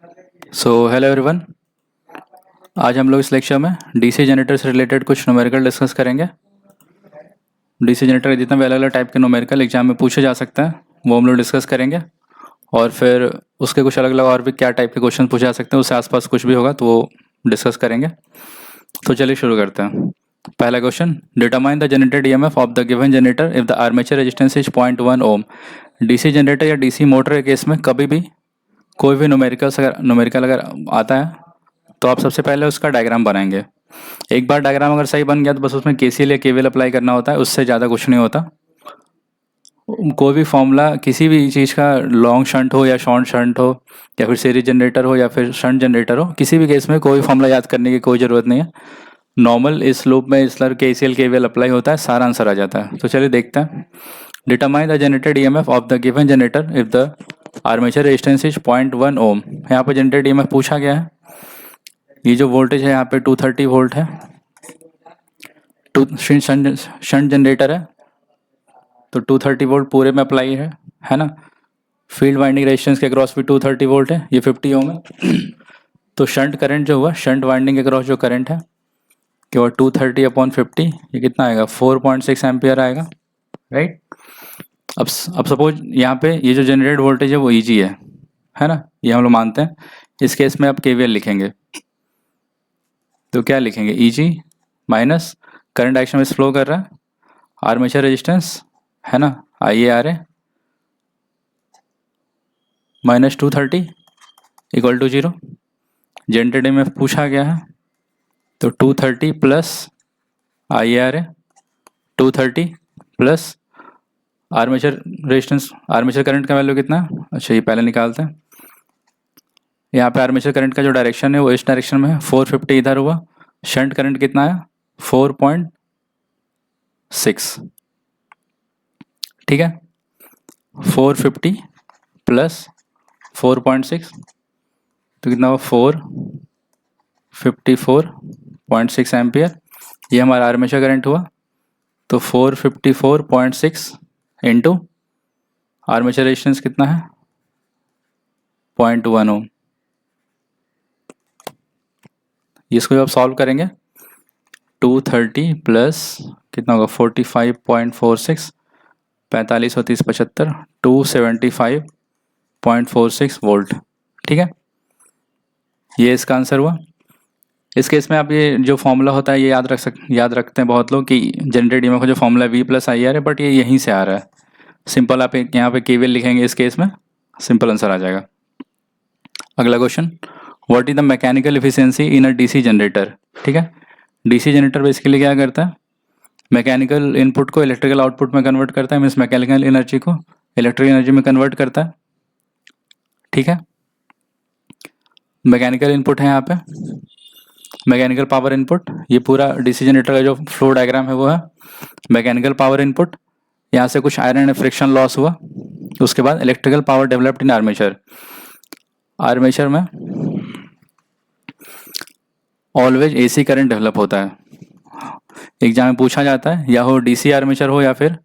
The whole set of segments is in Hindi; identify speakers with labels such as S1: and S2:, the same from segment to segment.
S1: Hello everyone. आज हम लोग इस लेक्चर में डीसी जनरेटर से रिलेटेड कुछ न्यूमेरिकल डिस्कस करेंगे। डीसी जनरेटर के जितने भी अलग अलग टाइप के न्यूमेरिकल एग्जाम में पूछे जा सकते हैं वो हम लोग डिस्कस करेंगे, और फिर उसके कुछ अलग अलग और भी क्या टाइप के क्वेश्चन पूछे जा सकते हैं, उससे आसपास कुछ भी होगा तो वो डिस्कस करेंगे। तो चलिए शुरू करते हैं। पहला question, determine the generated EMF of the given generator if the armature resistance is 0.1 ohm. DC generator या डीसी मोटर के केस में कभी भी कोई भी न्यूमेरिकल अगर आता है तो आप सबसे पहले उसका डायग्राम बनाएंगे। एक बार डायग्राम अगर सही बन गया तो बस उसमें केसीएल या केवीएल अप्लाई करना होता है, उससे ज़्यादा कुछ नहीं होता। कोई भी फॉर्मूला किसी भी चीज़ का, लॉन्ग शंट हो या शॉर्ट शंट हो या फिर सीरीज जनरेटर हो या फिर शंट जनरेटर हो, किसी भी केस में कोई फॉर्मूला याद करने की कोई ज़रूरत नहीं है। नॉर्मल इस लूप में इस तरह केसीएल केवीएल अप्लाई होता है, सारा आंसर आ जाता है। तो चलिए देखते हैं। Determine the generated EMF of the given generator if the armature resistance is 0.1 ओम। यहाँ पर जनरेटेड ईएमएफ पूछा गया है। ये जो वोल्टेज है यहाँ पे 230 वोल्ट है, शंट जनरेटर है तो 230 वोल्ट पूरे में अप्लाई है ना। फील्ड वाइंडिंग रेजिस्टेंस के अक्रॉस भी 230 वोल्ट है, ये 50 ओम है। तो शंट करंट जो हुआ, शंट वाइंडिंग के अक्रॉस जो करंट है केवल 230/50, ये कितना आएगा 4.6 एम्पियर आएगा, राइट। अब सपोज यहाँ पे ये जो जनरेटेड वोल्टेज है वो ईजी है ना, ये हम लोग मानते हैं। इस केस में आप केवीएल लिखेंगे तो क्या लिखेंगे, ईजी माइनस करंट डायरेक्शन में फ्लो कर रहा है, आर्मेचर रेजिस्टेंस है ना, IARA minus 230 equal to 0। Generated में पूछा गया है तो 230 plus IARA, 230 plus armature resistance, armature current का वैल्यू कितना है, अच्छा ये पहले निकालते हैं। यहाँ पे आर्मेचर करंट का जो डायरेक्शन है वो इस डायरेक्शन में है, 450 इधर हुआ। शंट करंट कितना है 4.6, ठीक है। 450 प्लस 4.6 तो कितना हुआ 454.6 एम्पियर, ये हमारा आर्मेचर करंट हुआ। तो 454.6 इंटू आर्मेचर रेजिस्टेंस कितना है 0.1 ओम। इसको आप सॉल्व करेंगे 230 प्लस कितना होगा 45.46, 45 और 30 75, 275.46 वोल्ट, ठीक है। ये इसका आंसर हुआ। इस केस में आप ये जो फॉर्मूला होता है ये याद रखते हैं बहुत लोग कि जनरेटेड ईएमएफ का जो फॉर्मूला V प्लस IR है, बट ये यहीं से आ रहा है। सिंपल आप यहाँ पे केवीएल लिखेंगे, इस केस में सिंपल आंसर आ जाएगा। अगला question, what is the mechanical efficiency in a DC generator, ठीक है। डीसी जनरेटर बेसिकली क्या करता है, मैकेनिकल इनपुट को इलेक्ट्रिकल आउटपुट में कन्वर्ट करता है, मीन्स मैकेनिकल एनर्जी को इलेक्ट्रिकल एनर्जी में कन्वर्ट करता है, ठीक है। मैकेनिकल इनपुट है यहाँ पे, मैकेनिकल पावर इनपुट, ये पूरा डीसी जनरेटर का जो फ्लो डायग्राम है वो है मैकेनिकल पावर इनपुट। यहाँ से कुछ आयरन एंड फ्रिक्शन लॉस हुआ, उसके बाद electrical power developed in armature. Armature में ऑलवेज AC करंट डेवलप होता है। एग्जाम में पूछा जाता है, या हो डीसी आर्मेचर हो या फिर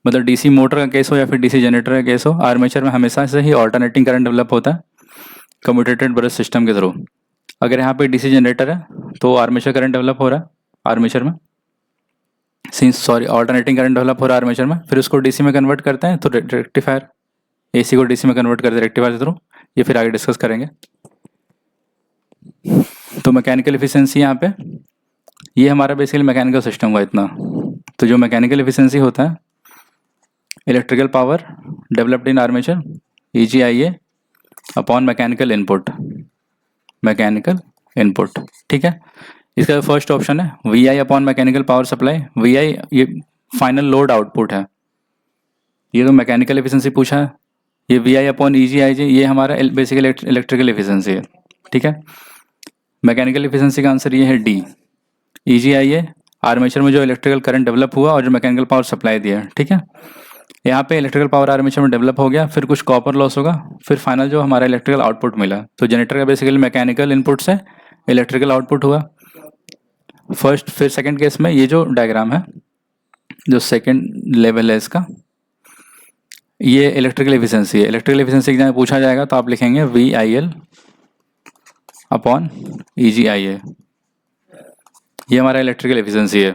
S1: मतलब डीसी मोटर का केस हो या फिर डीसी जनरेटर का केस हो, आर्मेचर में हमेशा से ही ऑल्टरनेटिंग करंट डेवलप होता है कम्यूटेटेड ब्रश सिस्टम के थ्रू। अगर यहाँ पे डीसी जनरेटर है तो आर्मेचर करंट डेवलप हो रहा है आर्मेचर में, ऑल्टरनेटिंग करंट डेवलप हो रहा है आर्मेचर में, फिर उसको डीसी में कन्वर्ट करते हैं तो रेक्टिफायर, AC को डीसी में कन्वर्ट करते हैं रेक्टिफायर के थ्रू, ये फिर आगे डिस्कस करेंगे। तो मैकेनिकल एफिशिएंसी यहाँ पे, ये हमारा बेसिकली मैकेनिकल सिस्टम हुआ इतना। तो जो मैकेनिकल एफिशिएंसी होता है, electrical power developed in armature EGIA upon mechanical input, ठीक है। इसका फर्स्ट ऑप्शन है VI upon mechanical power supply. VI ये फाइनल लोड आउटपुट है, ये तो मैकेनिकल एफिशिएंसी पूछा है। ये VI अपॉन EGIJ ये हमारा बेसिकली इलेक्ट्रिकल एफिशिएंसी है, ठीक है। मैकेनिकल एफिशिएंसी का आंसर ये है D। EGIA आर्मेचर में जो इलेक्ट्रिकल करंट डेवलप हुआ और जो मैकेनिकल पावर सप्लाई दिया, ठीक है। यहाँ पे इलेक्ट्रिकल पावर आर्मेचर में डेवलप हो गया, फिर कुछ कॉपर लॉस होगा, फिर फाइनल जो हमारा इलेक्ट्रिकल आउटपुट मिला। तो जनरेटर का बेसिकली मैकेनिकल इनपुट से इलेक्ट्रिकल आउटपुट हुआ फर्स्ट। फिर सेकंड केस में ये जो डायग्राम है, जो सेकंड लेवल है इसका, ये इलेक्ट्रिकल एफिशिएंसी है। इलेक्ट्रिकल एफिशिएंसी एग्जाम में पूछा जाएगा तो आप लिखेंगे VIL अपॉन EGI है। ये हमारा इलेक्ट्रिकल एफिशिएंसी है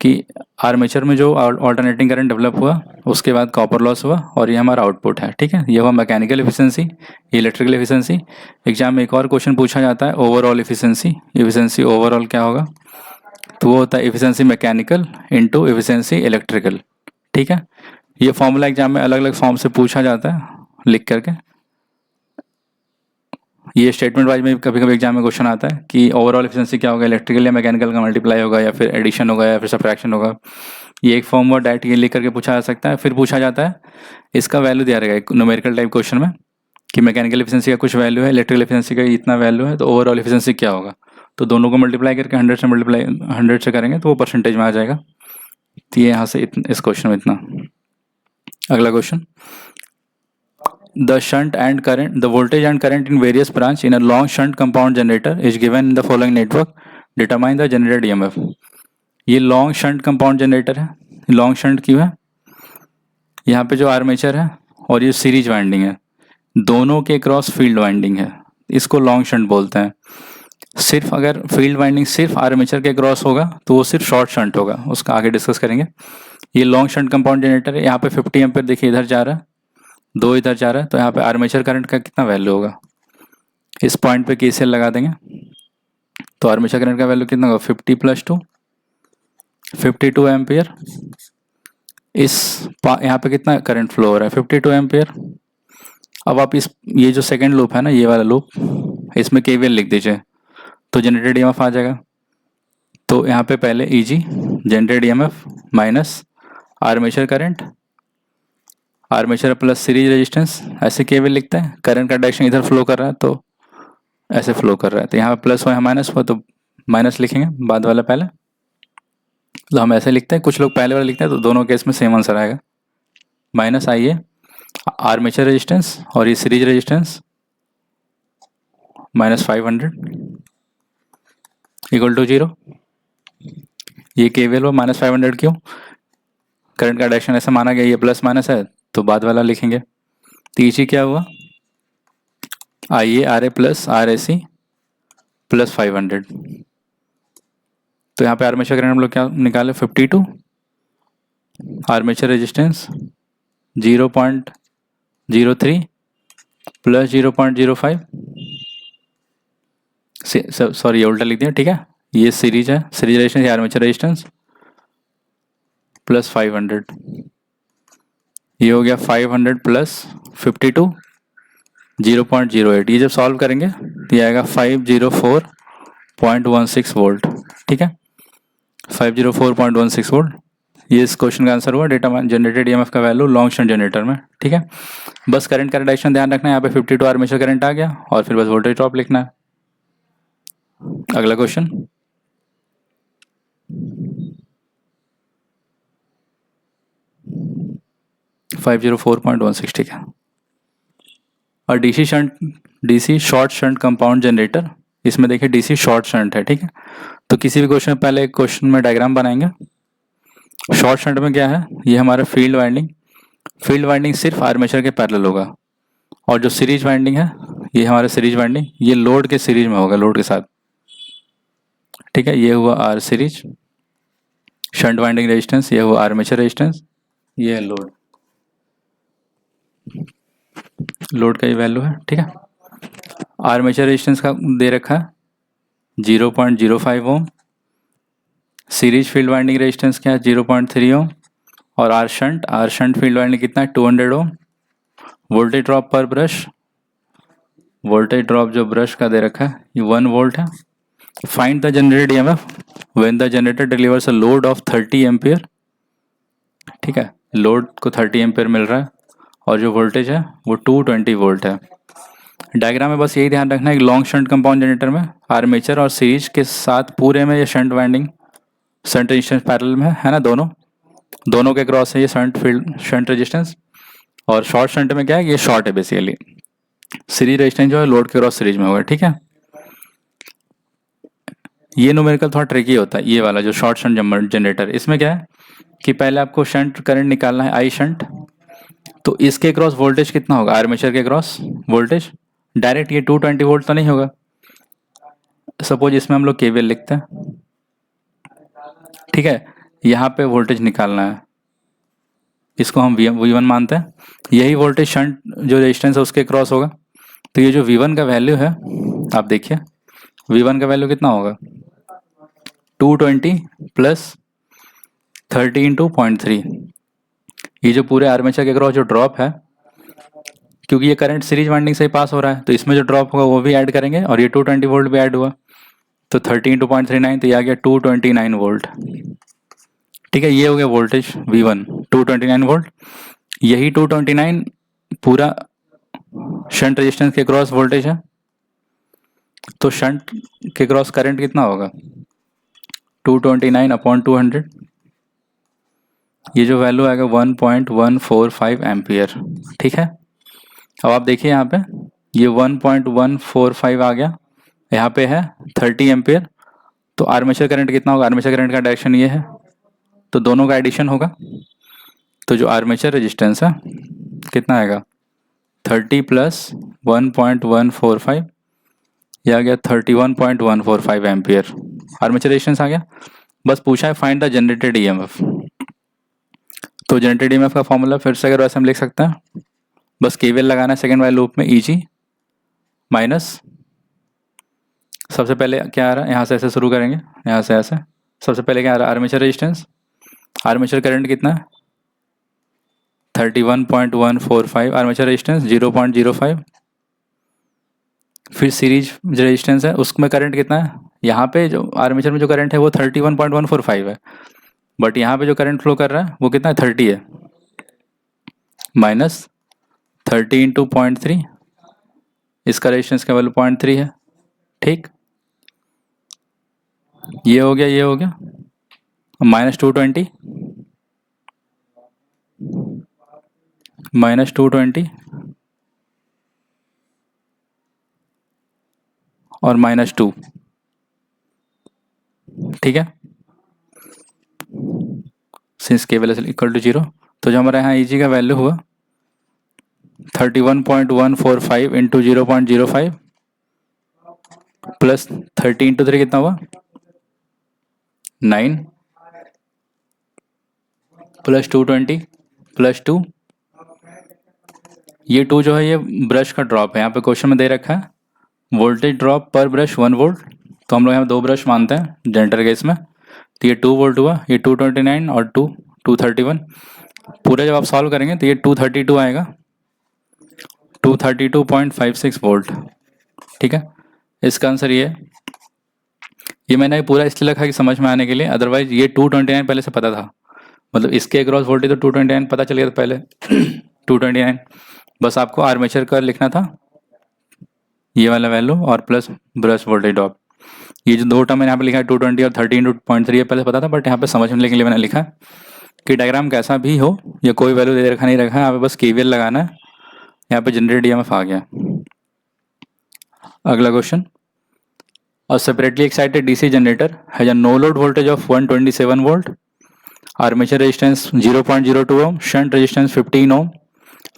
S1: कि आर्मेचर में जो ऑल्टरनेटिंग करंट डेवलप हुआ, उसके बाद कॉपर लॉस हुआ, और ये हमारा आउटपुट है। ठीक है, ये हुआ मैकेनिकल एफिशिएंसी, ये इलेक्ट्रिकल एफिशिएंसी। एग्जाम में एक और क्वेश्चन पूछा जाता है, ओवरऑल एफिशिएंसी। एफिशिएंसी ओवरऑल क्या होगा, तो वो होता है efficiency mechanical into efficiency electrical. ठीक है, ये फॉर्मूला एग्जाम में अलग अलग फॉर्म से पूछा जाता है लिख करके। ये स्टेटमेंट वाइज में कभी कभी एग्जाम में क्वेश्चन आता है कि ओवरऑल एफिशिएंसी क्या होगा, इलेक्ट्रिकल या मैकेनिकल का मल्टीप्लाई होगा, या फिर एडिशन होगा, या फिर सब्ट्रैक्शन होगा। ये एक फॉर्म हुआ, डायरेक्ट ये लिख करके पूछा जा सकता है। फिर पूछा जाता है, इसका वैल्यू दिया रहेगा न्यूमेरिकल टाइप क्वेश्चन में कि मैकेनिकल एफिशिएंसी का कुछ वैल्यू है, इलेक्ट्रिकल एफिशिएंसी का इतना वैल्यू है, तो ओवरऑल एफिशिएंसी क्या होगा। तो दोनों को मल्टीप्लाई करके 100 से करेंगे तो वो परसेंटेज में आ जाएगा। तो ये यहाँ से इस क्वेश्चन में इतना। अगला question, the shunt and current, the voltage and current in various branch in a long shunt compound generator is given in the following network, determine the generated EMF। ये लॉन्ग शंट कंपाउंड जनरेटर है। लॉन्ग शंट क्यों है, यहाँ पे जो आर्मेचर है और ये सीरीज वाइंडिंग है, दोनों के क्रॉस फील्ड वाइंडिंग है, इसको लॉन्ग शंट बोलते हैं। सिर्फ अगर फील्ड वाइंडिंग सिर्फ आर्मेचर के क्रॉस होगा तो वो सिर्फ शॉर्ट शंट होगा, उसका आगे डिस्कस करेंगे। ये लॉन्ग शंट कंपाउंड जनरेटर है। यहाँ पे 50 एम्पीयर देखिए इधर जा रहा है, 2 इधर जा रहा है, तो यहाँ पे आर्मेचर करंट का कितना वैल्यू होगा, इस पॉइंट पे KCL लगा देंगे तो आर्मेचर करंट का वैल्यू कितना होगा, 50 + 2 52 एम्पियर। यहाँ पे कितना करंट फ्लो हो रहा है, 52 एम्पियर। अब आप ये जो सेकेंड लूप है ना, ये वाला लूप, इसमें KVL लिख दीजिए तो जनरेटेड EMF आ जाएगा। तो यहाँ पे पहले EG generated EMF minus armature current, armature plus series resistance, ऐसे KVL लिखते हैं। करंट का डायरेक्शन इधर फ्लो कर रहा है तो ऐसे फ्लो कर रहा है, तो यहाँ पे प्लस हुआ माइनस हुआ तो माइनस लिखेंगे, बाद वाला पहले। तो हम ऐसे लिखते हैं, कुछ लोग पहले वाला लिखते हैं, तो दोनों केस में सेम आंसर आएगा। माइनस आइए आर्मेचर रेजिस्टेंस और ये सीरीज रेजिस्टेंस -500 इक्वल टू 0। ये KVL हुआ -500 क्यों, करंट का डायरेक्शन ऐसा माना गया, ये प्लस माइनस है तो बाद वाला लिखेंगे। तो EG क्या हुआ, IA RA + RAC + 500। तो यहाँ पे आर्मेचर करंट हम लोग क्या निकाले, 52, आर्मेचर रेजिस्टेंस 0.03 + 0.05, सॉरी ये उल्टा लिख दिया। ठीक है, ये सीरीज है, सीरीज रेजिस्टेंस, आर्मेचर रेजिस्टेंस +500, ये हो गया 500 + 52 0.08। ये जब सॉल्व करेंगे तो ये आएगा 504.16 वोल्ट। ठीक है, 504.16 वोल्ट। ये इस क्वेश्चन का आंसर हुआ, डेटा जनरेटेड EMF का वैल्यू लॉन्ग शंट जनरेटर में। ठीक है, बस करंट का डायरेक्शन ध्यान रखना है, यहाँ पे 52 आर्मेचर करंट आ गया और फिर बस वोल्टेज ड्रॉप लिखना है। अगला क्वेश्चन, ठीक है। और DC short shunt compound generator, इसमें देखिए DC शॉर्ट शंट है। ठीक है, तो किसी भी क्वेश्चन में पहले एक क्वेश्चन में डायग्राम बनाएंगे। शॉर्ट शंट में क्या है, ये हमारा फील्ड वाइंडिंग सिर्फ आर्मेचर के पैरेलल होगा, और जो सीरीज वाइंडिंग है ये हमारा सीरीज वाइंडिंग, ये लोड के सीरीज में होगा, लोड के साथ। ठीक है, ये हुआ R series, shunt winding resistance, ये हुआ आर्मेचर रेजिस्टेंस, ये है लोड का ये वैल्यू है। ठीक है, आर्मेचर रेजिस्टेंस का दे रखा है 0.05 ओम, सीरीज फील्ड वाइंडिंग रेजिस्टेंस क्या है 0.3 ओम, और आर शंट फील्ड वाइंडिंग कितना है 200 ओम। वोल्टेज ड्रॉप पर ब्रश, वोल्टेज ड्रॉप जो ब्रश का दे रखा है ये 1 वोल्ट है। Find the generated EMF when the generator delivers a load of 30 ampere. ठीक है, लोड को 30 एम्पियर मिल रहा है और जो वोल्टेज है वो 220 वोल्ट है। डायग्राम में बस यही ध्यान रखना है कि लॉन्ग शंट कंपाउंड जनरेटर में आर्मेचर और सीरीज के साथ पूरे में ये shunt winding, shunt resistance parallel में है ना, दोनों के क्रॉस है ये शंट रेजिस्टेंस। और शॉर्ट शंट में क्या है, ये शॉर्ट है बेसिकली, सीरीज रेजिस्टेंस जो है लोड के क्रॉस सीरीज में होगा। ठीक है, ये न्यूमेरिकल थोड़ा ट्रिकी होता है, ये वाला जो शॉर्ट शंट जनरेटर। इसमें क्या है कि पहले आपको शंट करंट निकालना है, I शंट, तो इसके क्रॉस वोल्टेज कितना होगा, आर्मेचर के क्रॉस वोल्टेज डायरेक्ट ये 220 वोल्ट तो नहीं होगा, सपोज इसमें हम लोग केवीएल लिखते हैं, ठीक है। यहाँ पे वोल्टेज निकालना है, इसको हम V1 मानते हैं। यही वोल्टेज शंट जो रेजिस्टेंस है उसके क्रॉस होगा। तो ये जो V1 का वैल्यू है, आप देखिए V1 का वैल्यू कितना होगा, 220 प्लस 30 इंटू 0.3। ये जो पूरे आर्मेचर के क्रॉस जो ड्रॉप है, क्योंकि ये करंट सीरीज वाइंडिंग से ही पास हो रहा है, तो इसमें जो ड्रॉप होगा वो भी ऐड करेंगे, और ये 220 वोल्ट भी ऐड हुआ, तो 30 इंटू 0.39, तो ये आ गया 229 वोल्ट। ठीक है, ये हो गया वोल्टेज V1 229 वोल्ट। यही 229 पूरा शंट रेजिस्टेंस के क्रॉस वोल्टेज है। तो शंट के क्रॉस करंट कितना होगा, 229 अपॉन 200, ये जो वैल्यू आएगा 1.145 एम्पियर। ठीक है, अब आप देखिए यहाँ पे ये 1.145 आ गया, यहाँ पे है 30 एम्पियर। तो आर्मेचर करंट कितना होगा, आर्मेचर करंट का डायरेक्शन ये है, तो दोनों का एडिशन होगा। तो जो आर्मेचर रेजिस्टेंस है कितना आएगा, 30 प्लस 1.145, यह आ गया 31.145 एम्पियर आर्मेचर रेजिस्टेंस आ गया। बस पूछा है फाइंड द जनरेटेड ईएमएफ। तो जनरेटेड ईएमएफ का फॉर्मूला फिर से अगर वैसे हम लिख सकते हैं, बस केवीएल लगाना है सेकेंड वाले लूप में, ईजी माइनस, सबसे पहले क्या आ रहा है, यहाँ से ऐसे शुरू करेंगे, यहाँ से ऐसे, सबसे पहले क्या आ रहा है, आर्मेचर रेजिस्टेंस, आर्मेचर करंट कितना है 31.145, आर्मेचर रेजिस्टेंस 0.05, फिर सीरीज रेजिस्टेंस है उसमें करंट कितना है, यहाँ पे जो आर्मेचर में जो करंट है वो 31.145 है, बट यहाँ पे जो करंट फ्लो कर रहा है वो कितना है 30 है, माइनस 30 इंटू 0.3, इसका रेजिस्टेंस का वैल्यू 0.3 है। ठीक, ये हो गया, ये हो गया, माइनस 220 माइनस 220 और -2। ठीक है, सिंस केवल इक्वल टू 0, तो जो हमारे यहाँ ईजी का वैल्यू हुआ 31.145 इंटू 0.05 प्लस 30 इंटू 3 कितना हुआ 9 प्लस 220 प्लस 2, ये 2 जो है ये ब्रश का ड्रॉप है, यहाँ पे क्वेश्चन में दे रखा है वोल्टेज ड्रॉप पर ब्रश 1 वोल्ट, तो हम लोग यहाँ 2 ब्रश मानते हैं जनरेटर केस में। तो ये 2 वोल्ट हुआ, ये 229 और 231, पूरे जब आप सॉल्व करेंगे तो ये 232 आएगा, 232.56 वोल्ट। ठीक है, इसका आंसर ये है। ये मैंने पूरा इसलिए लिखा कि समझ में आने के लिए, अदरवाइज ये 229 पहले से पता था, मतलब इसके अक्रॉस वोल्टेज तो 229 पता चल गया था पहले 229, बस आपको आर्मेचर का लिखना था ये वाला वैल्यू और प्लस ब्रश वोल्टेज ड्रॉप। ये जो 2 टर्म मैंने यहाँ पे लिखा है 220 और 30 इंटू 0.3 ये पहले पता था, बट यहाँ पे समझने के लिए मैंने लिखा कि डायग्राम कैसा भी हो, या कोई वैल्यू दे रखा नहीं रखा है, यहाँ पे बस केवीएल लगाना है, यहाँ पे जनरेटेड ईएमएफ आ गया। अगला question, a separately excited DC generator has a no load voltage of 127 volt, armature resistance 0.02 ohm, shunt resistance 15 ohm,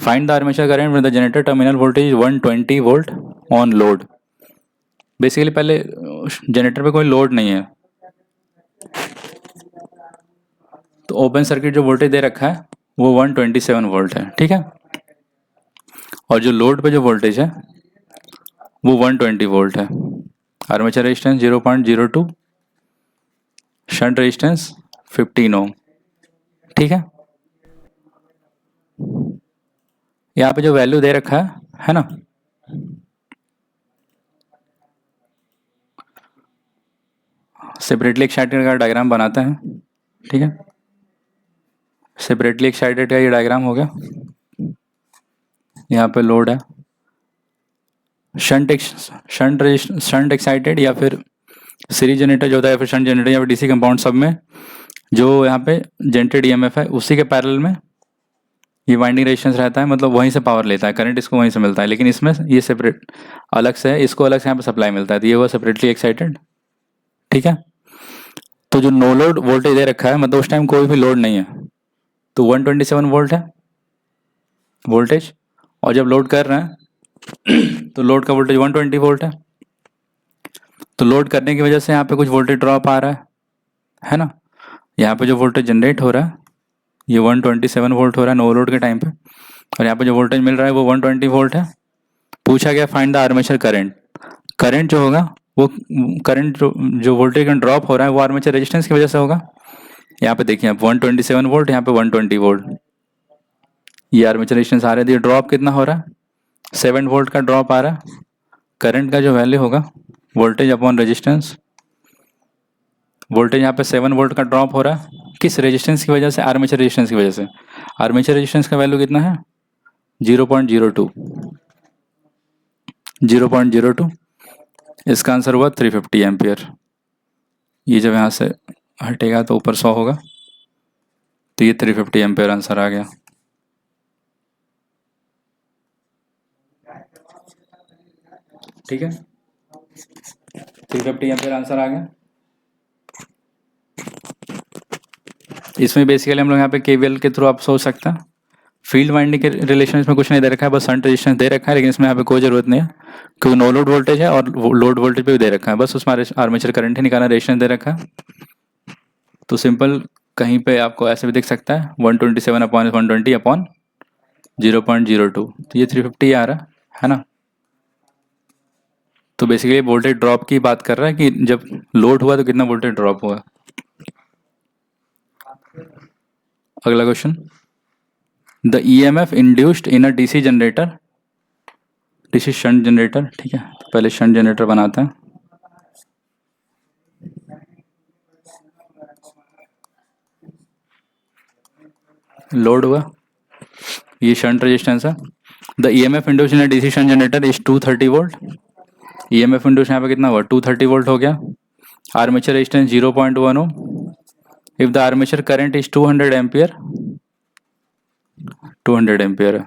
S1: find the armature current with the generator terminal voltage 120 volt on load. Basically पहले जनरेटर पे कोई लोड नहीं है, तो ओपन सर्किट जो वोल्टेज दे रखा है वो 127 वोल्ट है। ठीक है, और जो लोड पे जो वोल्टेज है वो 120 वोल्ट है, आर्मेचर रेजिस्टेंस 0.02, शंट रेजिस्टेंस 15 ओम। ठीक है, यहाँ पे जो वैल्यू दे रखा है ना, सेपरेटली एक्साइटेड का डायग्राम बनाते हैं। ठीक है, सेपरेटली एक्साइटेड का ये डायग्राम हो गया, यहाँ पे लोड है, शंट एक्साइटेड या फिर सीरीज जनरेटर जो होता है, या फिर शंट जनरेटर या फिर डीसी कंपाउंड, सब में जो यहाँ पे जनरेटेड ईएमएफ है उसी के पैरेलल में ये वाइंडिंग रेजिस्टेंस रहता है, मतलब वहीं से पावर लेता है, करंट इसको वहीं से मिलता है, लेकिन इसमें ये सेपरेट अलग से है, इसको अलग से यहाँ पे सप्लाई मिलता है, तो ये हुआ सेपरेटली एक्साइटेड। ठीक है, तो जो नो लोड वोल्टेज दे रखा है, मतलब उस टाइम कोई भी लोड नहीं है, तो 127 वोल्ट है वोल्टेज, और जब लोड कर रहे हैं तो लोड का वोल्टेज 120 वोल्ट है, तो लोड करने की वजह से यहाँ पे कुछ वोल्टेज ड्रॉप आ रहा है ना। यहाँ पे जो वोल्टेज जनरेट हो रहा है ये 127 वोल्ट हो रहा है नो लोड के टाइम पे, और यहाँ पे जो वोल्टेज मिल रहा है वो 120 वोल्ट है। पूछा गया find the armature current. Current जो होगा वो करंट जो वोल्टेज का ड्रॉप हो रहा है वो आर्मेचर रेजिस्टेंस की वजह से होगा। यहाँ पे देखिए आप 127 वोल्ट, यहाँ पे 120 वोल्ट, ये आर्मेचर रेजिस्टेंस आ रहा है। ड्रॉप कितना हो रहा है, 7 वोल्ट का ड्रॉप आ रहा है। करंट का जो वैल्यू होगा वोल्टेज अपॉन रेजिस्टेंस, वोल्टेज यहाँ पे 7 वोल्ट का ड्रॉप हो रहा है किस रेजिस्टेंस की वजह से, आर्मेचर रेजिस्टेंस की वजह से। आर्मेचर रेजिस्टेंस का वैल्यू कितना है 0.02, 0.02। इसका आंसर हुआ 350 एम्पियर। ये जब यहाँ से हटेगा तो ऊपर 100 होगा, तो ये 350 एम्पियर आंसर आ गया। ठीक है, 350 एम्पियर आंसर आ गया। इसमें बेसिकली हम लोग यहाँ पे केवीएल के थ्रू आप सोच सकते हैं। फील्ड वाइंडिंग के रिलेशन इसमें कुछ नहीं दे रखा है, बस शंट रेजिस्टेंस दे रखा है, लेकिन इसमें यहाँ पे कोई जरूरत नहीं है क्योंकि नो लोड वोल्टेज है और लोड वोल्टेज पे भी दे रखा है, बस उसमें आर्मेचर करंट ही निकालना, रेजिस्टेंस दे रखा है। तो सिंपल कहीं पे आपको ऐसे भी दिख सकता है 127 अपॉन 120 अपॉन 0.02, तो ये 350 आ रहा है ना। तो बेसिकली वोल्टेज ड्रॉप की बात कर रहा है कि जब लोड हुआ तो कितना वोल्टेज ड्रॉप हुआ। अगला question, the EMF induced in a DC generator, DC shunt generator. ठीक है, तो पहले शंट जनरेटर बनाते हैं। लोड हुआ, ये शंट रेजिस्टेंस है। The EMF induced in a DC shunt generator is 230 volt. EMF induced यहाँ पे कितना हुआ 230 वोल्ट हो गया। Armature resistance 0.1 ohm. If the armature current is 200 ampere, 200 ampere है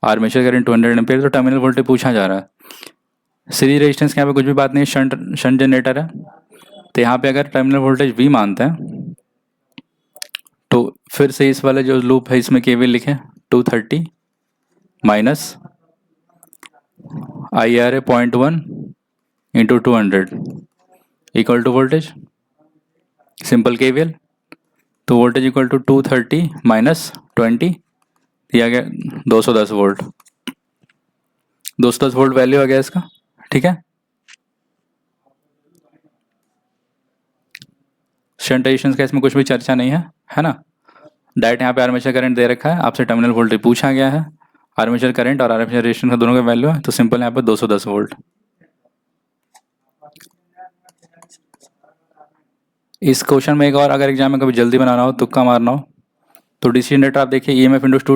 S1: आर्मेचर करंट 200 एम्पियर, तो टर्मिनल वोल्टेज पूछा जा रहा है। सीरीज रेजिस्टेंस के यहाँ पे कुछ भी बात नहीं है, शंट जनरेटर है, तो यहाँ पे अगर टर्मिनल वोल्टेज V मानते हैं तो फिर से इस वाले जो लूप है इसमें केवीएल लिखे 230 minus IRA 0.1 into 200 equal to voltage, simple KVL. तो वोल्टेज इक्वल टू 230 माइनस 20 दिया गया 210 वोल्ट, 210 वोल्ट वैल्यू आ गया इसका। ठीक है, शंट रेजिस्टेंस का इसमें कुछ भी चर्चा नहीं है ना। डायरेक्ट यहाँ पे आर्मेचर करंट दे रखा है, आपसे टर्मिनल वोल्टेज पूछा गया है, आर्मेचर करंट और आर्मेचर रेजिस्टेंस का दोनों का वैल्यू है, तो सिंपल यहाँ पे 210 वोल्ट। इस क्वेश्चन में एक और, अगर एग्जाम में कभी जल्दी बनाना हो, तुक्का मारना हो, तो DC जनरेटर आप देखिए EMF इंड्यूस्ड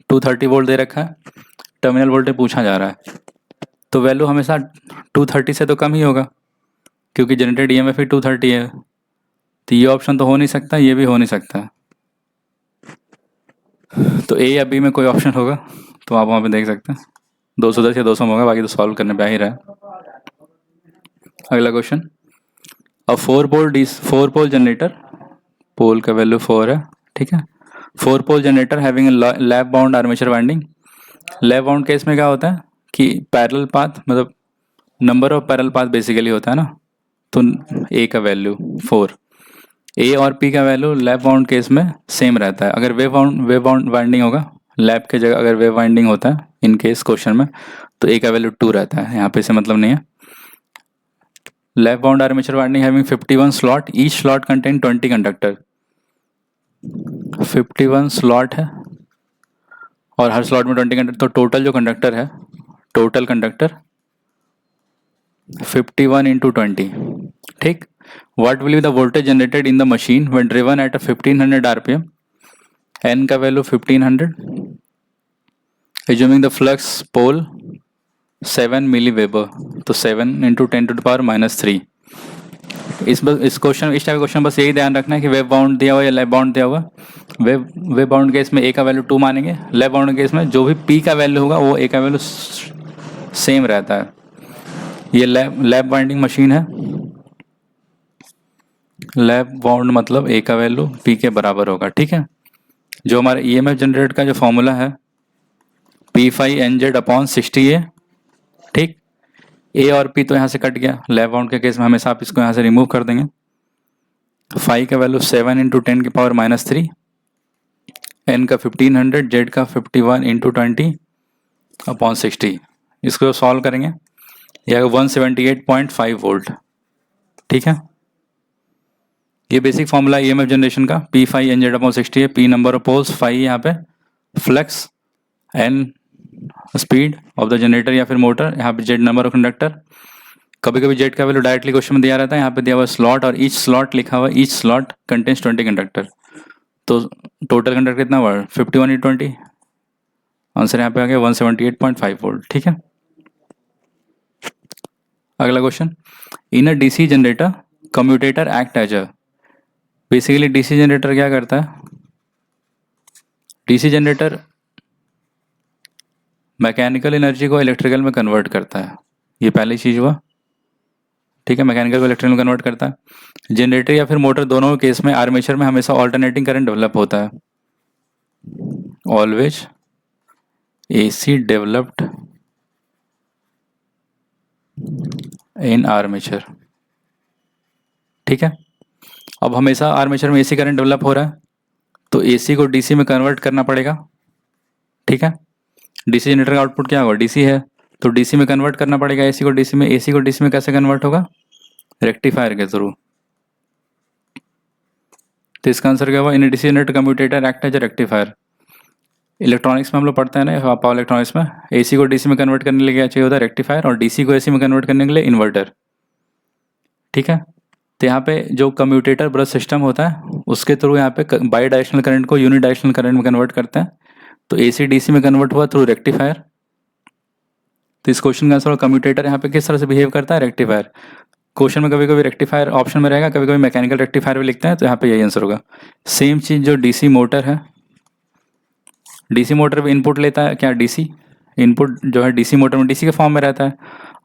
S1: 230 वोल्ट दे रखा है, टर्मिनल वोल्टेज पूछा जा रहा है, तो वैल्यू हमेशा 230 से तो कम ही होगा क्योंकि जनरेटेड EMF ही 230 है, तो ये ऑप्शन तो हो नहीं सकता, ये भी हो नहीं सकता। तो A या B में कोई ऑप्शन होगा तो आप वहाँ पे देख सकते हैं। 210 या 200 होगा, बाकी तो सॉल्व करने पे आ ही रहा है। अगला क्वेश्चन, अ 4 पोल जनरेटर, पोल का वैल्यू 4 है। ठीक है, 4 pole generator having lap wound armature winding. Lap wound case में क्या होता है कि पैरेलल पाथ, मतलब number of parallel path basically होता है ना, तो A का वैल्यू 4, A और P का वैल्यू लैप बाउंड केस में सेम रहता है। अगर वेव बाउंड वाइंडिंग होगा, लैप के जगह अगर वेव वाइंडिंग होता है इन केस क्वेश्चन में, तो A का वैल्यू 2 रहता है, यहाँ पे से मतलब नहीं है। Lap wound armature winding having 51 slot, each slot contain 20 conductor. 51 slot है और हर स्लॉट में 20 कंडक्टर, तो टोटल जो कंडक्टर है, टोटल कंडक्टर 51 इंटू 20। ठीक, what will be the voltage generated in the machine when driven at 1500 RPM। N का value 1500, assuming the flux pole 7 milli weber, तो 7 इंटू 10⁻³ इस क्वेश्चन, इस टाइप क्वेश्चन बस यही ध्यान रखना है कि वेव बाउंड दिया हुआ या लैप बाउंड दिया हुआ। वेव बाउंड केस में A का वैल्यू 2 मानेंगे, लैप बाउंड केस में जो भी P का वैल्यू होगा वो A का वैल्यू सेम रहता है। ये लैप बाइंडिंग मशीन है, लैप बाउंड मतलब A का वैल्यू P के बराबर होगा। ठीक है, जो हमारे EMF जनरेटर का जो फॉर्मूला है P5 NZ/60A। ठीक, ए और पी तो यहाँ से कट गया, लेफ्ट बाउंड के केस में हमेशा आप इसको यहाँ से रिमूव कर देंगे। फाई का वैल्यू 7 × 10⁻³ एन का 1500, जेड का 51 × 20/60। इसको सॉल्व करेंगे, यह 178.5 वोल्ट। ठीक है, ये बेसिक फॉर्मूला ईएमएफ जनरेशन का, P phi N Z upon 60 है। P number of poles, phi यहाँ पे flux, N speed of the generator या फिर मोटर, यहाँ पे जेड नंबर ऑफ कंडक्टर। कभी कभी जेड का वैल्यू डायरेक्टली क्वेश्चन में दिया रहता है, यहाँ पे दिया हुआ स्लॉट और ईच स्लॉट लिखा हुआ, ईच स्लॉट कंटेन्स 20 कंडक्टर। तो टोटल कंडक्टर कितना हुआ 51 × 20, आंसर यहाँ पे आ गया 178.5 वोल्ट। ठीक है, अगला question, in a DC generator commutator act as a. Basically DC generator क्या करता है, डीसी जनरेटर मैकेनिकल एनर्जी को इलेक्ट्रिकल में कन्वर्ट करता है, ये पहली चीज़ हुआ। ठीक है, मैकेनिकल को इलेक्ट्रिकल में कन्वर्ट करता है। जनरेटर या फिर मोटर दोनों केस में आर्मेचर में हमेशा ऑल्टरनेटिंग करंट डेवलप होता है, always AC developed in armature. ठीक है, अब हमेशा आर्मेचर में एसी करंट डेवलप हो रहा है, तो एसी को डीसी में कन्वर्ट करना पड़ेगा। ठीक है, डीसी जनरेटर का आउटपुट क्या होगा, डीसी है, तो डीसी में कन्वर्ट करना पड़ेगा एसी को डीसी में। एसी को डीसी में कैसे कन्वर्ट होगा, रेक्टिफायर के थ्रू। तो इसका आंसर क्या हुआ, in DC generator commutator act as rectifier. Electronics में हम लोग पढ़ते हैं ना, पावर इलेक्ट्रॉनिक्स में, एसी को डीसी में कन्वर्ट करने के लिए क्या चाहिए होता है, रेक्टिफायर, और डीसी को एसी में कन्वर्ट करने के लिए इन्वर्टर। ठीक है, तो यहाँ पे जो कम्यूटेटर ब्रश सिस्टम होता है उसके थ्रू यहाँ पे बाई डायरेक्शनल करंट को यूनि डायरेक्शनल करंट में कन्वर्ट करते हैं। तो एसी डीसी में कन्वर्ट हुआ थ्रू रेक्टिफायर। तो इस क्वेश्चन का आंसर, कम्यूटेटर यहाँ पे किस तरह से बिहेव करता है, रेक्टिफायर। क्वेश्चन में कभी कभी रेक्टिफायर ऑप्शन में रहेगा, कभी कभी मैकेनिकल रेक्टिफायर भी लिखते हैं, तो यहाँ पे यही आंसर होगा। सेम चीज़ जो डीसी मोटर है, डीसी मोटर भी इनपुट लेता है क्या, डीसी इनपुट जो है डीसी मोटर में डीसी के फॉर्म में रहता है,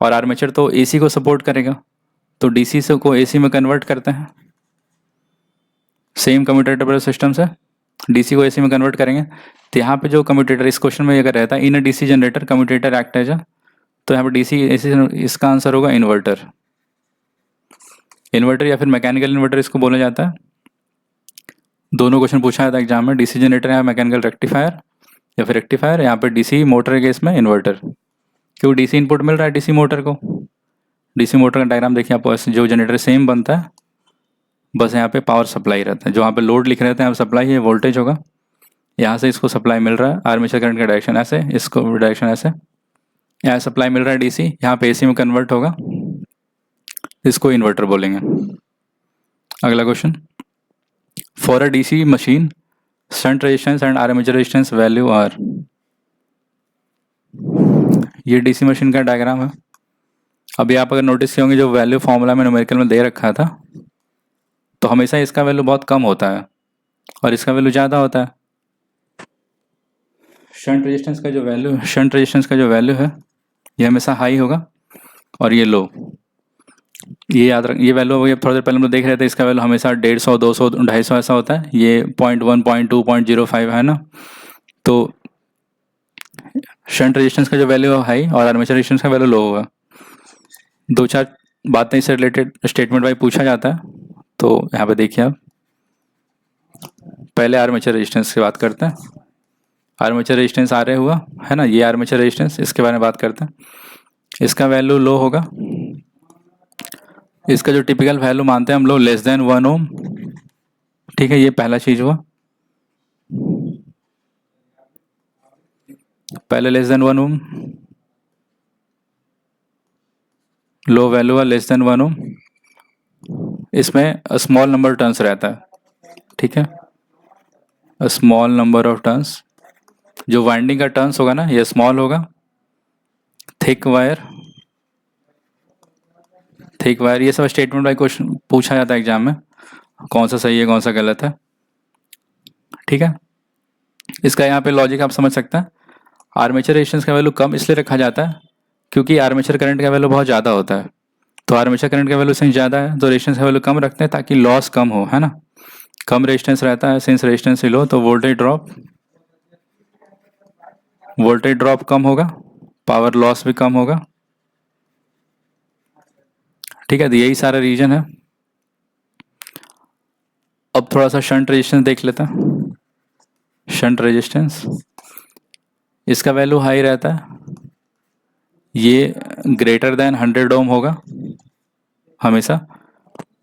S1: और आर्मेचर तो एसी को सपोर्ट करेगा, तो डीसी से को एसी में कन्वर्ट करते हैं। सेम कम्यूटेटर सिस्टम से डीसी को एसी में कन्वर्ट करेंगे। तो यहाँ पे जो कम्यूटेटर इस क्वेश्चन में अगर रहता है, in DC generator commutator act as, तो यहाँ पे डीसी एसी, इसका आंसर होगा इन्वर्टर। इन्वर्टर या फिर मैकेनिकल इन्वर्टर इसको बोला जाता है। दोनों क्वेश्चन पूछा जाता है एग्जाम में, डीसी जनरेटर या मैकेनिकल रेक्टिफायर, या फिर रेक्टिफायर, यहाँ पे डीसी मोटर के केस में इन्वर्टर। क्यों, डीसी इनपुट मिल रहा है डीसी मोटर को। डीसी मोटर का डायग्राम देखिए आपको, जो जनरेटर सेम बनता है, बस यहाँ पे पावर सप्लाई रहता है, जो यहाँ पे लोड लिख रहे थे यहाँ सप्लाई है, वोल्टेज होगा, यहाँ से इसको सप्लाई मिल रहा है, आर्मेचर करंट का डायरेक्शन ऐसे, इसको डायरेक्शन ऐसे, यहाँ सप्लाई मिल रहा है डीसी, यहाँ पे एसी में कन्वर्ट होगा, इसको इन्वर्टर बोलेंगे। अगला question, for a DC machine shunt resistance and armature resistance value R. ये डीसी मशीन का डायग्राम है। अभी आप अगर नोटिस किए होंगे, जो वैल्यू फॉर्मूला में न्यूमेरिकल में दे रखा था, तो हमेशा इसका वैल्यू बहुत कम होता है और इसका वैल्यू ज़्यादा होता है। शंट रेजिस्टेंस का जो वैल्यू है, ये हमेशा हाई होगा और ये लो। ये याद रख, ये वैल्यू ये थोड़ी देर पहले हम लोग देख रहे थे, इसका वैल्यू हमेशा 150, 200, 250 ऐसा होता है। ये 0.1, 0.2, 0.05 है ना। तो शंट रेजिस्टेंस का जो वैल्यू है हाई और आर्मेचर रेजिस्टेंस का वैल्यू लो होगा। दो चार बातें इससे रिलेटेड स्टेटमेंट वाइज पूछा जाता है, तो यहाँ पे देखिए आप, पहले आर्मेचर रेजिस्टेंस की बात करते हैं। आर्मेचर रेजिस्टेंस आ रहे हुआ है ना, ये आर्मेचर रेजिस्टेंस, इसके बारे में बात करते हैं। इसका वैल्यू लो होगा, इसका जो टिपिकल वैल्यू मानते हैं हम लोग लेस देन 1 ओम। ठीक है, ये पहला चीज हुआ, पहले लेस देन 1 ओम, लो वैल्यू है लेस देन 1 ओम। इसमें स्मॉल नंबर टर्न्स रहता है। ठीक है, स्मॉल नंबर ऑफ टर्न्स, जो वाइंडिंग का टर्न्स होगा ना, ये स्मॉल होगा। थिक वायर, ये सब स्टेटमेंट बाई क्वेश्चन पूछा जाता है एग्जाम में, कौन सा सही है कौन सा गलत है। ठीक है, इसका यहाँ पे लॉजिक आप समझ सकते हैं। आर्मेचर रेजिस्टेंस का वैल्यू कम इसलिए रखा जाता है क्योंकि आर्मेचर करंट का वैल्यू बहुत ज़्यादा होता है, तो आर्मेचर करंट का वैल्यू सिंस ज़्यादा है तो रेजिस्टेंस का वैल्यू कम रखते हैं ताकि लॉस कम हो, है ना। कम रेजिस्टेंस रहता है, सिंस रेजिस्टेंस लो तो वोल्टेज ड्रॉप कम होगा, पावर लॉस भी कम होगा। ठीक है, तो यही सारा रीजन है। अब थोड़ा सा शंट रेजिस्टेंस देख लेते हैं। शंट रेजिस्टेंस, इसका वैल्यू हाई रहता है, ये ग्रेटर देन 100 ओम होगा हमेशा।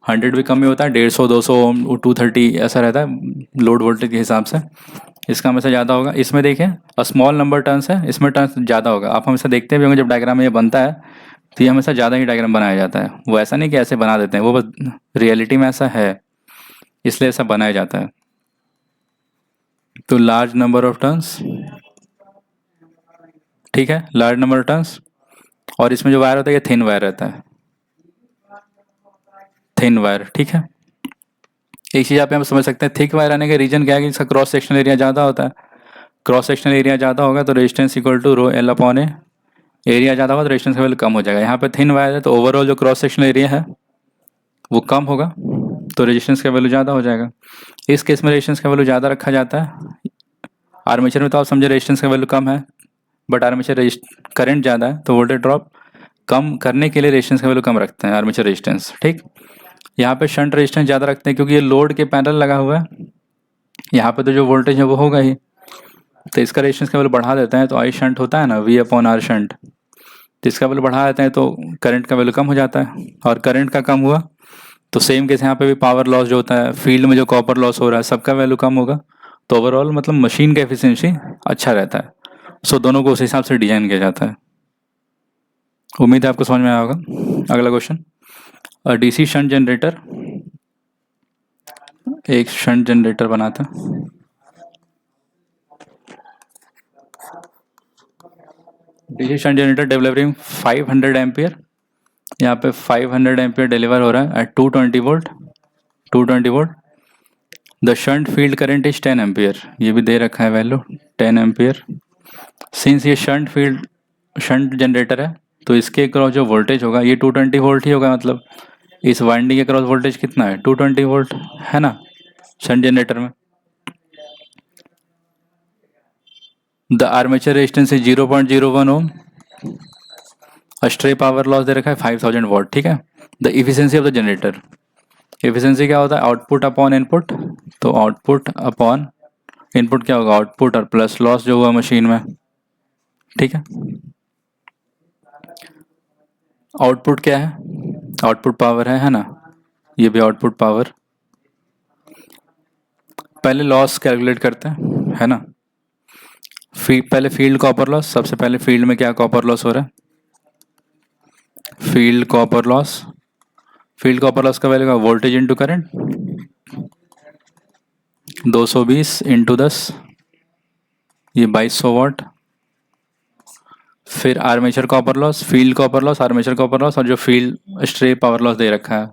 S1: 100 भी कम ही होता है, 150 200 ओम 230 ऐसा रहता है लोड वोल्टेज के हिसाब से। इसका हमेशा ज़्यादा होगा। इसमें देखें स्मॉल नंबर टर्न्स है, इसमें टर्न्स ज़्यादा होगा। आप हमेशा देखते भी होंगे जब डायग्राम ये बनता है तो ये हमेशा ज़्यादा ही डायग्राम बनाया जाता है। वो ऐसा नहीं कि ऐसे बना देते हैं, वो बस रियलिटी में ऐसा है, इसलिए ऐसा बनाया जाता है। तो लार्ज नंबर ऑफ टर्न्स, ठीक है, लार्ज नंबर ऑफ टर्न्स। और इसमें जो वायर होता है ये थिन वायर रहता है, थिन वायर, ठीक है। एक चीज़ आप यहाँ पे समझ सकते हैं, थिक वायर आने का रीजन क्या है कि इसका क्रॉस सेक्शनल एरिया ज़्यादा होता है। क्रॉस सेक्शनल एरिया ज़्यादा होगा तो resistance equal to rho L upon A, area ज़्यादा होगा तो रेजिस्टेंस का वैल्यू कम हो जाएगा। यहाँ पे थिन वायर है तो ओवरऑल जो क्रॉस सेक्शनल एरिया है वो कम होगा, तो रेजिस्टेंस का वैल्यू ज़्यादा हो जाएगा। इस केस में रेजिस्टेंस का वैल्यू ज़्यादा रखा जाता है। आर्मेचर में तो आप समझे रेजिस्टेंस का वैल्यू कम है, बट आर्मेचर करंट ज़्यादा है तो वोल्टेज ड्रॉप कम करने के लिए रेजिस्टेंस का वैल्यू कम रखते हैं आर्मेचर रेजिस्टेंस, ठीक। यहाँ पे शंट रेजिस्टेंस ज़्यादा रखते हैं क्योंकि ये लोड के पैरेलल लगा हुआ है, यहाँ पे तो जो वोल्टेज है वो होगा ही, तो इसका रेजिस्टेंस का वैल्यू बढ़ा देते हैं। तो आई शंट होता है ना, वी अपॉन आर शंट, तो इसका वैल्यू बढ़ा देते हैं तो करंट का वैल्यू कम हो जाता है। और करंट का कम हुआ तो सेम केस यहाँ पे भी पावर लॉस जो होता है, फील्ड में जो कॉपर लॉस हो रहा है, सबका वैल्यू कम होगा। तो ओवरऑल मतलब मशीन का एफिशिएंसी अच्छा रहता है। सो दोनों को उस हिसाब से डिजाइन किया जाता है। उम्मीद है आपको समझ में आया होगा। अगला क्वेश्चन, डीसी शंट जनरेटर, एक शंट जनरेटर बनाता है। DC shunt generator delivering 500 ampere, यहाँ पे 500 एम्पियर डिलीवर हो रहा है at 220 volt, 220 volt. The shunt field current is 10 ampere, ये भी दे रखा है वैल्यू 10 एम्पियर। सिंस ये शंट जनरेटर है तो इसके अक्रॉस जो वोल्टेज होगा ये 220 वोल्ट ही होगा। मतलब इस वाइंडिंग के अक्रॉस वोल्टेज कितना है, 220 वोल्ट है ना शंट जनरेटर में। The armature resistance is 0.01 ohm, stray power loss दे रखा है 5000 वॉट, ठीक है। The efficiency of the generator, efficiency क्या होता है, आउटपुट अपॉन इनपुट। तो आउटपुट अपॉन इनपुट क्या होगा, आउटपुट और प्लस लॉस जो हुआ मशीन में, ठीक है। आउटपुट क्या है, आउटपुट पावर है ना, ये भी आउटपुट पावर। पहले लॉस कैलकुलेट करते हैं, है ना। पहले फील्ड कॉपर लॉस, सबसे पहले फील्ड में क्या कॉपर लॉस हो रहा है, field copper loss. Field copper loss का value voltage into current, 220 into 10, ये 2200 वाट। फिर armature copper loss, field copper loss, armature copper loss, और जो फील्ड स्ट्रे पावर लॉस दे रखा है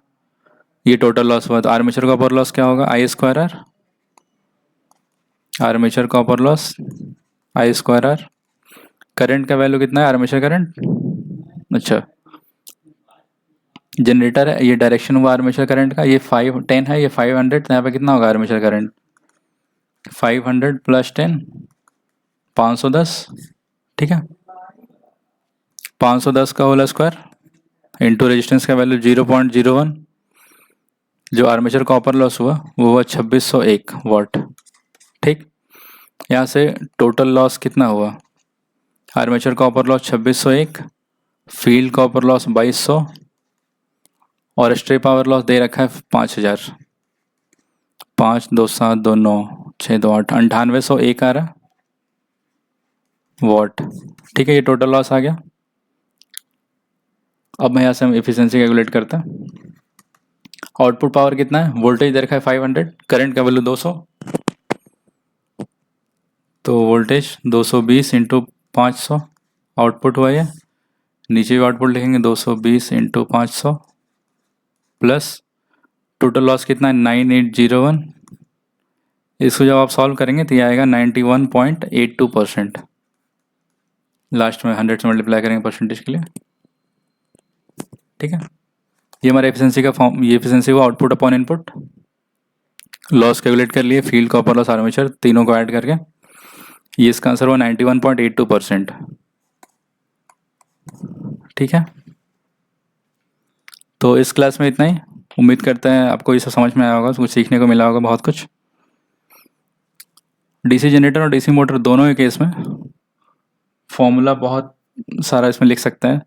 S1: ये टोटल लॉस हुआ। तो आर्मेचर कॉपर लॉस क्या होगा, I square R, armature copper loss I square R. Current का वैल्यू कितना है, आर्मेचर करंट, अच्छा जनरेटर है, ये डायरेक्शन हुआ आर्मेचर करंट का, ये 510 है, ये 500, तो यहाँ पे कितना होगा आर्मेचर करंट, 500 प्लस 10 510, ठीक है। 510 का होल स्क्वायर इंटू रेजिस्टेंस का वैल्यू 0.01, जो आर्मेचर कॉपर लॉस हुआ वो हुआ 2601 वाट, ठीक। यहाँ से टोटल लॉस कितना हुआ, armature copper loss 2601, field copper loss 2200, और स्ट्रे पावर लॉस दे रखा है 5000, 5 2 7 2 9 6 2 8 9801 आ रहा वाट, ठीक है। ये टोटल लॉस आ गया। अब मैं यहाँ से हम एफिशिएंसी कैलकुलेट करते हैं। आउटपुट पावर कितना है, वोल्टेज दे रखा है 500, करंट का वैल्यू 200, तो वोल्टेज 220 इंटू 500 आउटपुट हुआ ये। नीचे भी आउटपुट लिखेंगे 220 इंटू 500 प्लस टोटल लॉस कितना है 9801। इसको जब आप सॉल्व करेंगे तो ये आएगा 91.82%। लास्ट में 100 से मल्टीप्लाई करेंगे परसेंटेज के लिए, ठीक है। ये हमारा एफिशिएंसी का फॉर्म, ये एफिशिएंसी हुआ output upon input. Loss calculate कर लिए, फील्ड कॉपर लॉस आर्मेचर तीनों को ऐड करके, ये इसका आंसर हुआ 91.82%, ठीक है। तो इस क्लास में इतना ही। उम्मीद करते हैं आपको इसे समझ में आया होगा, कुछ सीखने को मिला होगा बहुत कुछ। डीसी जनरेटर और डीसी मोटर दोनों ही केस में फॉर्मूला बहुत सारा इसमें लिख सकते हैं,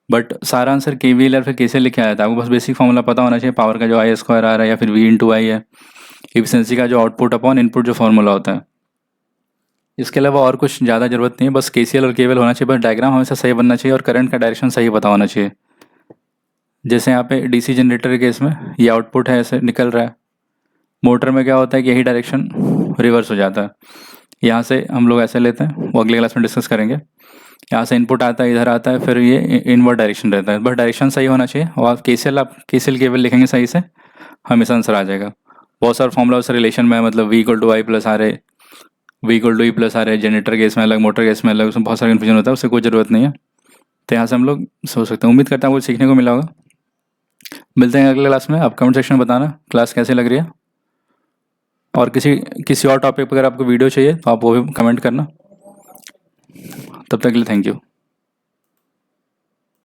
S1: बट सारा आंसर केवीएल या फिर केसीएल लिखे आया था। आपको बस बेसिक फॉर्मूला पता होना चाहिए। पावर का जो आई स्क्वायर आ रहा है या फिर वी इंटू आई है, एफिशिएंसी का जो आउटपुट अपॉन इनपुट जो फॉर्मूला होता है। इसके अलावा और कुछ ज़्यादा ज़रूरत नहीं है, बस केसीएल और केवीएल होना चाहिए। बस डायग्राम हमेशा सही बनना चाहिए और करंट का डायरेक्शन सही पता होना चाहिए। जैसे यहाँ पे डीसी जनरेटर के केस में ये आउटपुट है, ऐसे निकल रहा है। मोटर में क्या होता है कि यही डायरेक्शन रिवर्स हो जाता है। यहाँ से हम लोग ऐसे लेते हैं, वो अगले क्लास में डिस्कस करेंगे। यहाँ से इनपुट आता है, इधर आता है, फिर ये इनवर्ट डायरेक्शन रहता है। बस डायरेक्शन सही होना चाहिए और आप केसीएल केवल लिखेंगे सही से, हमेशा आंसर आ जाएगा। बहुत सारे फॉर्मूला उस रिलेशन में है, मतलब V equal to I plus R है, V equal to E plus R है। जनरेटर केस में अलग, मोटर केस में अलग, उसमें बहुत सारा कन्फ्यूजन होता है, उससे कोई ज़रूरत नहीं है। तो यहाँ से हम लोग सोच सकते हैं। उम्मीद करता हूँ कुछ सीखने को मिला होगा। मिलते हैं अगले क्लास में। आप कमेंट सेक्शन में बताना क्लास कैसी लग रही है, और किसी और टॉपिक पर अगर आपको वीडियो चाहिए तो आप वो भी कमेंट करना। तब तक के लिए थैंक यू।